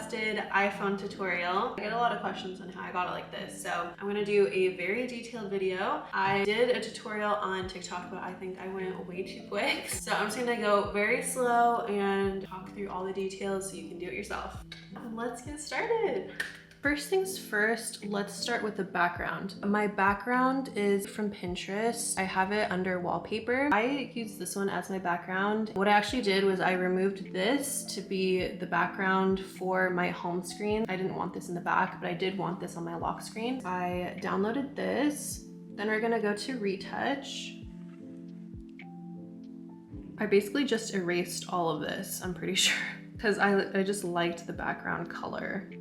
requested iPhone tutorial. I get a lot of questions on how I got it like this, so I'm gonna do a very detailed video. I did a tutorial on TikTok, but I think I went way too quick. So I'm just gonna go very slow and talk through all the details so you can do it yourself. Let's get started. First things first, let's start with the background. My background is from Pinterest. I have it under wallpaper. I use this one as my background. What I actually did was I removed this to be the background for my home screen. I didn't want this in the back, but I did want this on my lock screen. I downloaded this. Then we're gonna go to retouch. I basically just erased all of this, I'm pretty sure, because I just liked the background color.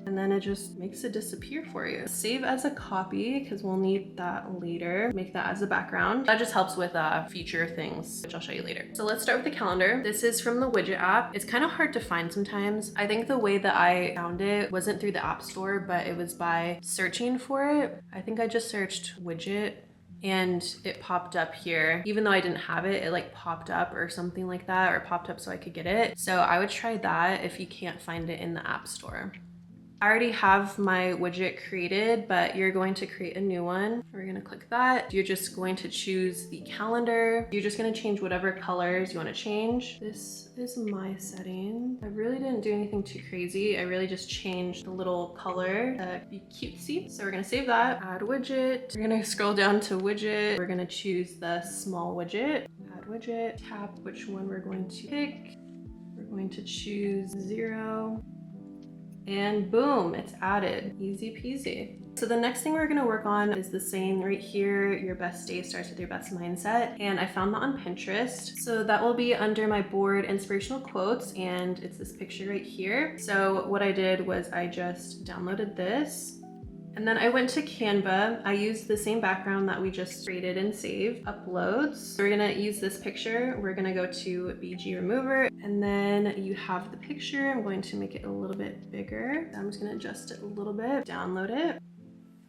And then it just makes it disappear for you. Save as a copy, because we'll need that later. Make that as a background. That just helps with future things, which I'll show you later. So let's start with the calendar. This is from the widget app. It's kind of hard to find sometimes. I think the way that I found it wasn't through the app store, but it was by searching for it. I think I just searched widget and it popped up here. Even though I didn't have it, it like popped up or something like that, or popped up so I could get it. So I would try that if you can't find it in the app store. I already have my widget created, but you're going to create a new one. We're gonna click that. You're just going to choose the calendar. You're just gonna change whatever colors you wanna change. This is my setting. I really didn't do anything too crazy. I really just changed the little color to be cutesy. So we're gonna save that, add widget. We're gonna scroll down to widget. We're gonna choose the small widget, add widget, tap which one we're going to pick. We're going to choose 0. And boom, it's added. Easy peasy. So the next thing we're gonna work on is the saying right here, your best day starts with your best mindset. And I found that on Pinterest. So that will be under my board inspirational quotes, and it's this picture right here. So what I did was I just downloaded this. And then I went to Canva. I used the same background that we just created and saved. Uploads. So we're gonna use this picture. We're gonna go to BG Remover, and then you have the picture. I'm going to make it a little bit bigger. I'm just gonna adjust it a little bit, download it.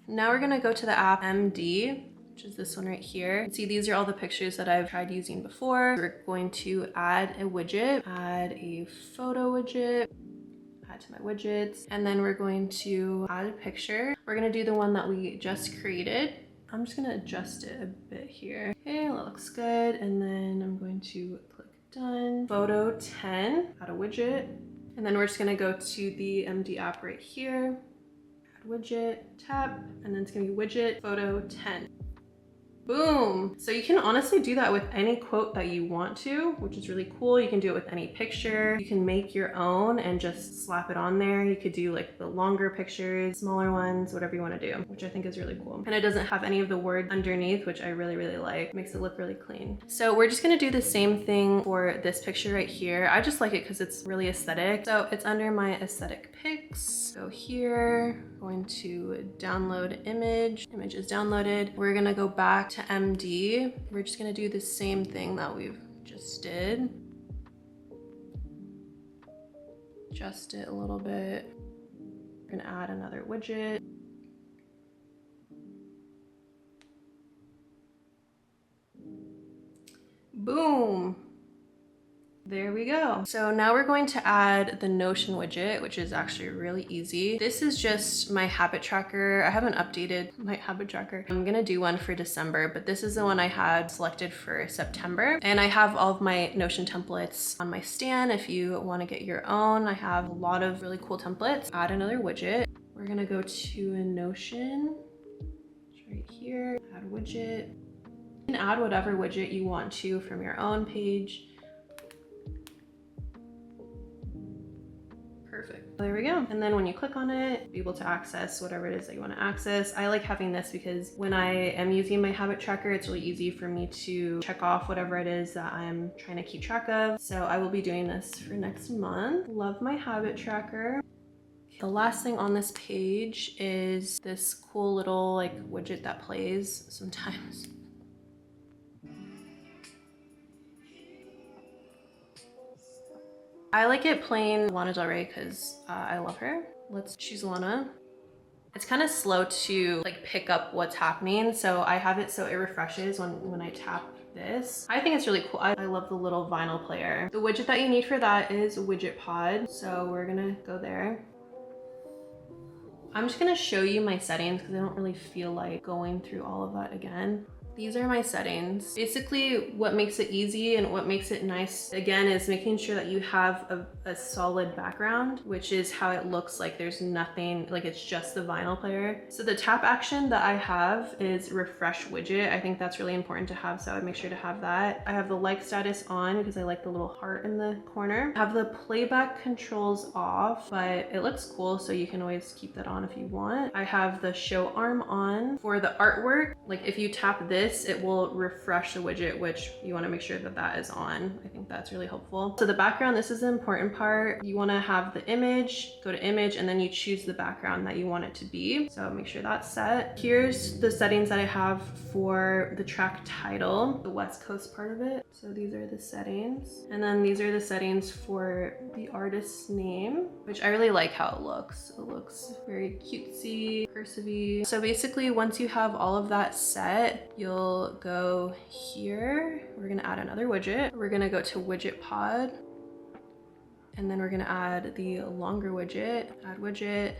Now we're gonna go to the app MD, which is this one right here. See, these are all the pictures that I've tried using before. We're going to add a widget, add a photo widget, add to my widgets, and then we're going to add a picture. We're gonna do the one that we just created. I'm just gonna adjust it a bit here. Okay, that looks good. And then I'm going to click done. Photo 10, add a widget. And then we're just gonna go to the MD app right here, add widget, tap, and then it's gonna be widget, photo 10. Boom. So you can honestly do that with any quote that you want to, which is really cool. You can do it with any picture. You can make your own and just slap it on there. You could do like the longer pictures, smaller ones, whatever you want to do, which I think is really cool. And it doesn't have any of the words underneath, which I really, really like. Makes it look really clean. So we're just going to do the same thing for this picture right here. I just like it because it's really aesthetic. So it's under my aesthetic pics. Go here, going to download image. Image is downloaded. We're going to go back to MD. We're just gonna do the same thing that we've just did. Adjust it a little bit. We're gonna add another widget. Boom. There we go. So now we're going to add the Notion widget, which is actually really easy. This is just my habit tracker. I haven't updated my habit tracker. I'm gonna do one for December, but this is the one I had selected for September. And I have all of my Notion templates on my stand. If you wanna get your own, I have a lot of really cool templates. Add another widget. We're gonna go to a Notion. It's right here, add widget. You can add whatever widget you want to from your own page. Perfect. There we go. And then when you click on it, be able to access whatever it is that you want to access. I like having this because when I am using my habit tracker, it's really easy for me to check off whatever it is that I'm trying to keep track of. So I will be doing this for next month. Love my habit tracker. The last thing on this page is this cool little like widget that plays sometimes. I like it plain Lana Del Rey because I love her. Let's choose Lana. It's kind of slow to like pick up what's happening, so I have it so it refreshes when I tap like this. I think it's really cool. I love the little vinyl player. The widget that you need for that is widget pod. So we're gonna go there. I'm just gonna show you my settings because I don't really feel like going through all of that again. These are my settings. Basically, what makes it easy and what makes it nice, again, is making sure that you have a solid background, which is how it looks like there's nothing, like it's just the vinyl player. So the tap action that I have is refresh widget. I think that's really important to have, so I would make sure to have that. I have the like status on because I like the little heart in the corner. I have the playback controls off, but it looks cool, so you can always keep that on if you want. I have the show arm on. For the artwork, like if you tap this, it will refresh the widget, which you want to make sure that that is on. I think that's really helpful. So the background, this is the important part. You want to have the image, go to image, and then you choose the background that you want it to be. So make sure that's set. Here's the settings that I have for the track title, the West Coast part of it. So these are the settings. And then these are the settings for the artist's name, which I really like how it looks. It looks very cutesy, cursive-y. So basically, once you have all of that set, you'll go here. We're gonna add another widget. We're gonna go to widget pod. And then we're gonna add the longer widget, add widget,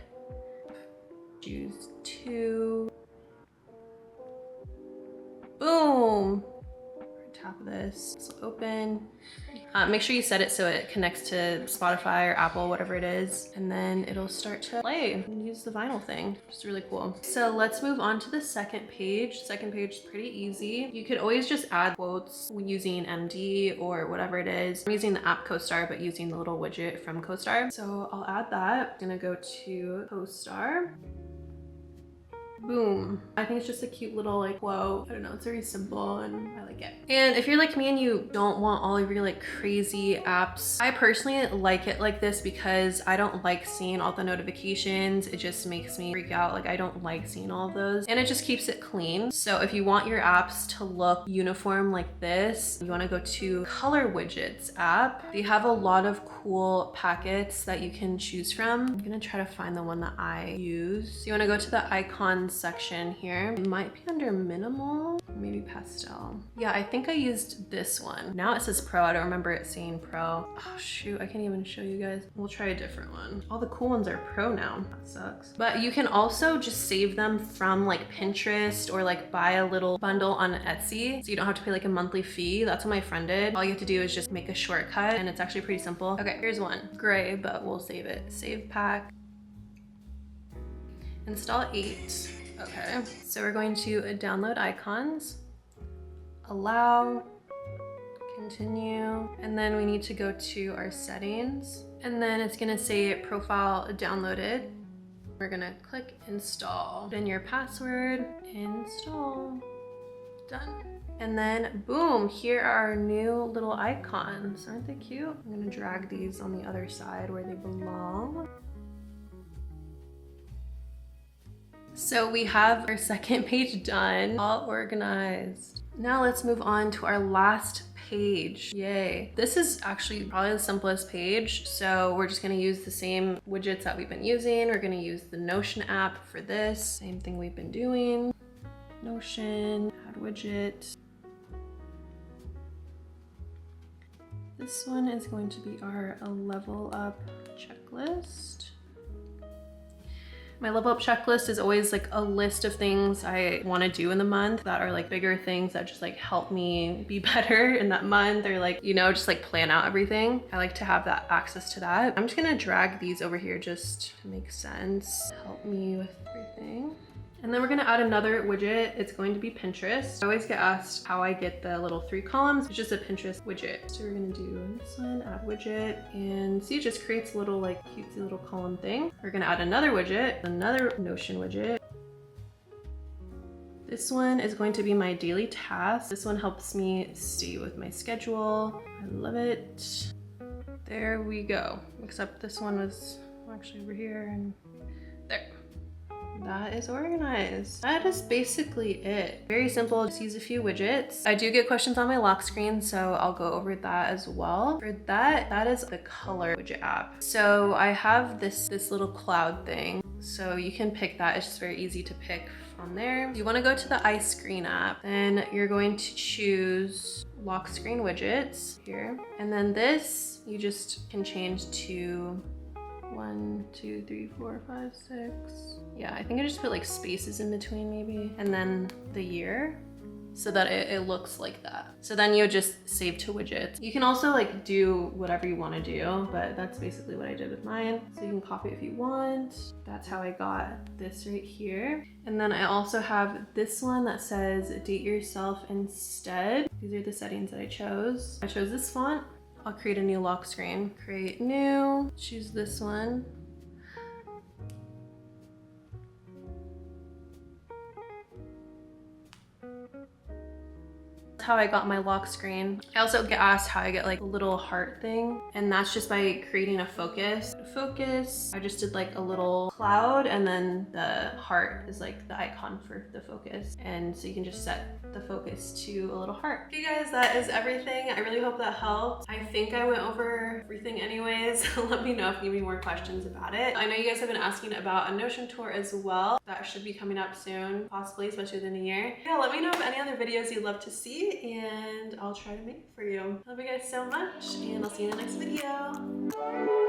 choose 2. Boom. Tap this, this will open. Make sure you set it so it connects to Spotify or Apple, whatever it is, and then it'll start to play and use the vinyl thing, which is really cool. So let's move on to the second page. Second page is pretty easy. You could always just add quotes using MD or whatever it is. I'm using the app CoStar, but using the little widget from CoStar. So I'll add that. I'm gonna go to CoStar. Boom. I think it's just a cute little like quote. I don't know, it's very simple and I like it. And if you're like me and you don't want all of your like crazy apps, I personally like it like this because I don't like seeing all the notifications. It just makes me freak out. Like I don't like seeing all of those, and it just keeps it clean. So if you want your apps to look uniform like this, you want to go to color widgets app. They have a lot of cool packets that you can choose from. I'm gonna try to find the one that I use. So you want to go to the icons section here. It might be under minimal, maybe pastel. Yeah, I think I used this one. Now it says pro. I don't remember it saying pro. Oh shoot, I can't even show you guys. We'll try a different one. All the cool ones are pro now. That sucks. But you can also just save them from like Pinterest or like buy a little bundle on Etsy, so you don't have to pay like a monthly fee. That's what my friend did. All you have to do is just make a shortcut, and it's actually pretty simple. Okay, here's one. Gray, but we'll save it. Save pack. Install 8. Okay, so we're going to download icons, allow, continue, and then we need to go to our settings, and then it's gonna say profile downloaded. We're gonna click install. Put in your password, install, done. And then boom, here are our new little icons. Aren't they cute? I'm gonna drag these on the other side where they belong. So we have our second page done, all organized. Now let's move on to our last page. Yay. This is actually probably the simplest page. So we're just gonna use the same widgets that we've been using. We're gonna use the Notion app for this. Same thing we've been doing. Notion, add widget. This one is going to be our level up checklist. My level up checklist is always like a list of things I want to do in the month that are like bigger things that just like help me be better in that month, or like, you know, just like plan out everything. I like to have that access to that. I'm just gonna drag these over here just to make sense. Help me with everything. And then we're gonna add another widget. It's going to be Pinterest. I always get asked how I get the little 3 columns. It's just a Pinterest widget. So we're gonna do this one, add widget, and see, it just creates a little like cutesy little column thing. We're gonna add another widget, another Notion widget. This one is going to be my daily task. This one helps me stay with my schedule. I love it. There we go. Except this one was actually over here and there. That is organized. That is basically it. Very simple, just use a few widgets. I do get questions on my lock screen, so I'll go over that as well. For that is the color widget app. So I have this little cloud thing. So you can pick that, it's just very easy to pick on there. You want to go to the iScreen app, then you're going to choose lock screen widgets here. And then this, you just can change to 1, 2, 3, 4, 5, 6. Yeah, I think I just put like spaces in between maybe. And then the year, so that it looks like that. So then you just save to widgets. You can also like do whatever you want to do, but that's basically what I did with mine. So you can copy if you want. That's how I got this right here. And then I also have this one that says date yourself instead. These are the settings that I chose. I chose this font. I'll create a new lock screen. Create new, choose this one. How I got my lock screen. I also get asked how I get like a little heart thing, and that's just by creating a focus. I just did like a little cloud, and then the heart is like the icon for the focus. And so you can just set the focus to a little heart. Okay guys, that is everything. I really hope that helped. I think I went over everything anyways. Let me know if you have any more questions about it. I know you guys have been asking about a Notion tour as well. That should be coming up soon, possibly, especially within a year. Yeah, let me know of any other videos you'd love to see, and I'll try to make it for you. Love you guys so much, and I'll see you in the next video.